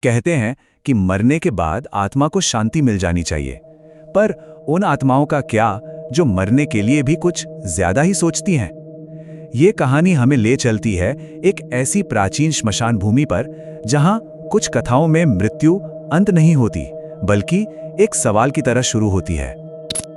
कहते हैं कि मरने के बाद आत्मा को शांति मिल जानी चाहिए, पर उन आत्माओं का क्या जो मरने के लिए भी कुछ ज्यादा ही सोचती हैं? ये कहानी हमें ले चलती है एक ऐसी प्राचीन श्मशान भूमि पर जहां कुछ कथाओं में मृत्यु अंत नहीं होती, बल्कि एक सवाल की तरह शुरू होती है।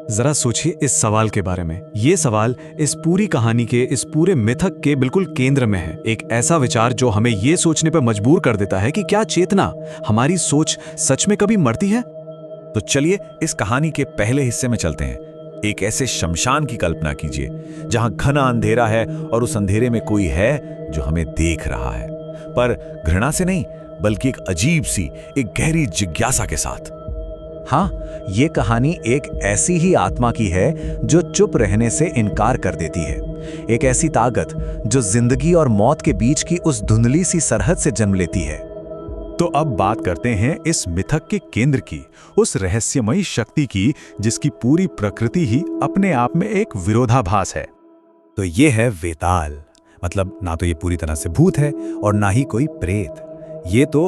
जरा सोचिए इस सवाल के बारे में। ये सवाल इस पूरी कहानी के, इस पूरे मिथक के बिल्कुल केंद्र में है। एक ऐसा विचार जो हमें ये सोचने पर मजबूर कर देता है कि क्या चेतना, हमारी सोच सच में कभी मरती है? तो चलिए इस कहानी के पहले हिस्से में चलते हैं। एक ऐसे शमशान की कल्पना कीजिए जहां घना अंधेरा है और उस अंधेरे में कोई है जो हमें देख रहा है, पर घृणा से नहीं, बल्कि एक अजीब सी, एक गहरी जिज्ञासा के साथ। हाँ, ये कहानी एक ऐसी ही आत्मा की है जो चुप रहने से इनकार कर देती है। एक ऐसी ताकत जो जिंदगी और मौत के बीच की उस धुंधली सी सरहद से जन्म लेती है। तो अब बात करते हैं इस मिथक के केंद्र की, उस रहस्यमयी शक्ति की जिसकी पूरी प्रकृति ही अपने आप में एक विरोधाभास है। तो ये है वेताल। मतलब ना तो ये पूरी तरह से भूत है और ना ही कोई प्रेत। ये तो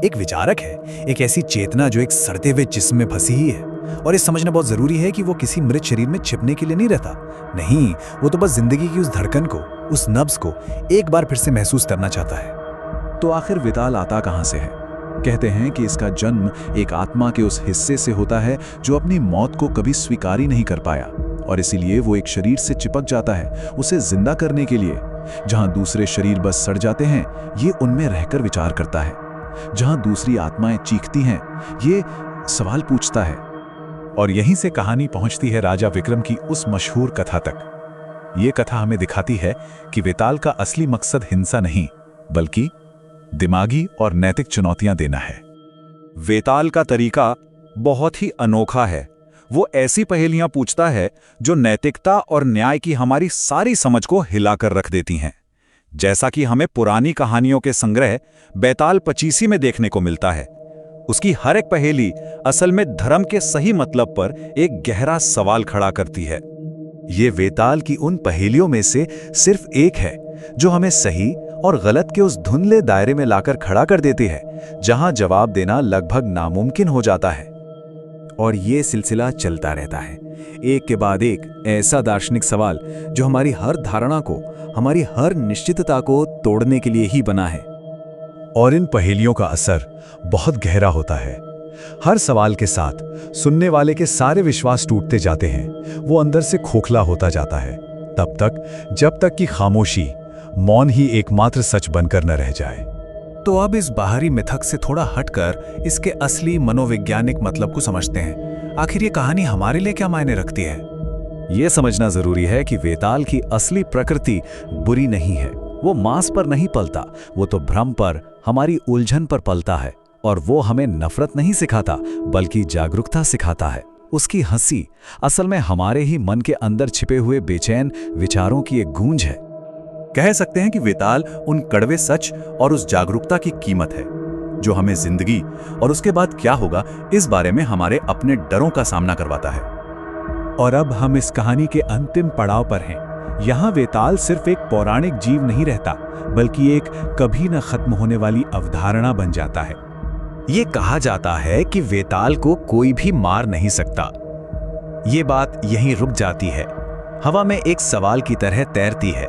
एक विचारक है, एक ऐसी चेतना जो एक सड़ते हुए जिस्म में फंसी ही है। और ये समझना बहुत जरूरी है कि वो किसी मृत शरीर में छिपने के लिए नहीं रहता। नहीं, वो तो बस जिंदगी की उस धड़कन को, उस नब्ज को एक बार फिर से महसूस करना चाहता है। तो आखिर वेताल आता कहां से है? कहते हैं कि इसका जन्म एक आत्मा के उस हिस्से से होता है जो अपनी मौत को कभी स्वीकार ही नहीं कर पाया, और इसीलिए वो एक शरीर से चिपक जाता है उसे जिंदा करने के लिए। जहां दूसरे शरीर बस सड़ जाते हैं, ये उनमें रहकर विचार करता है। जहां दूसरी आत्माएं चीखती हैं, ये सवाल पूछता है। और यहीं से कहानी पहुंचती है राजा विक्रम की उस मशहूर कथा तक। ये कथा हमें दिखाती है कि वेताल का असली मकसद हिंसा नहीं, बल्कि दिमागी और नैतिक चुनौतियां देना है। वेताल का तरीका बहुत ही अनोखा है। वो ऐसी पहेलियां पूछता है जो नैतिकता और न्याय की हमारी सारी समझ को हिलाकर रख देती हैं। जैसा कि हमें पुरानी कहानियों के संग्रह बैताल पचीसी में देखने को मिलता है। उसकी हर एक पहेली असल में धर्म के सही मतलब पर एक गहरा सवाल खड़ा करती है। ये वेताल की उन पहेलियों में से सिर्फ एक है जो हमें सही और गलत के उस धुंधले दायरे में लाकर खड़ा कर देती है, जहां जवाब देना लगभग नामुमकिन हो जाता है। और ये सिलसिला चलता रहता है, एक के बाद एक ऐसा दार्शनिक सवाल जो हमारी हर धारणा को, हमारी हर निश्चितता को तोड़ने के लिए ही बना है। और इन पहेलियों का असर बहुत गहरा होता है। हर सवाल के साथ सुनने वाले के सारे विश्वास टूटते जाते हैं। वो अंदर से खोखला होता जाता है, तब तक जब तक कि खामोशी, मौन ही एकमात्र सच बनकर न रह जाए। तो अब इस बाहरी मिथक से थोड़ा हटकर इसके असली मनोवैज्ञानिक मतलब को समझते हैं। आखिर ये कहानी हमारे लिए क्या मायने रखती है? यह समझना जरूरी है कि वेताल की असली प्रकृति बुरी नहीं है। वो मांस पर नहीं पलता, वो तो भ्रम पर, हमारी उलझन पर पलता है। और वो हमें नफरत नहीं सिखाता, बल्कि जागरूकता सिखाता है। उसकी हंसी असल में हमारे ही मन के अंदर छिपे हुए बेचैन विचारों की एक गूंज है। कह सकते हैं कि वेताल उन कड़वे सच और उस जागरूकता की कीमत है जो हमें जिंदगी और उसके बाद क्या होगा इस बारे में हमारे अपने डरों का सामना करवाता है। और अब हम इस कहानी के अंतिम पड़ाव पर हैं। यहाँ वेताल सिर्फ एक पौराणिक जीव नहीं रहता, बल्कि एक कभी न खत्म होने वाली अवधारणा बन जाता है। ये कहा जाता है कि वेताल को कोई भी मार नहीं सकता। ये बात यहीं रुक जाती है, हवा में एक सवाल की तरह तैरती है।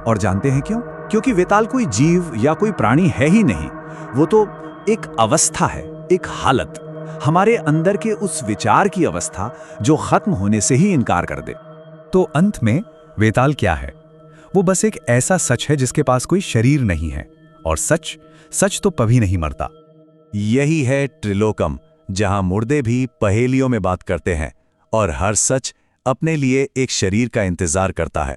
और जानते हैं क्यों? क्योंकि वेताल कोई जीव या कोई प्राणी है ही नहीं। वो तो एक अवस्था है, एक हालत, हमारे अंदर के उस विचार की अवस्था जो खत्म होने से ही इनकार कर दे। तो अंत में वेताल क्या है? वो बस एक ऐसा सच है जिसके पास कोई शरीर नहीं है। और सच तो कभी नहीं मरता। यही है त्रिलोकम, जहां मुर्दे भी पहेलियों में बात करते हैं और हर सच अपने लिए एक शरीर का इंतजार करता है।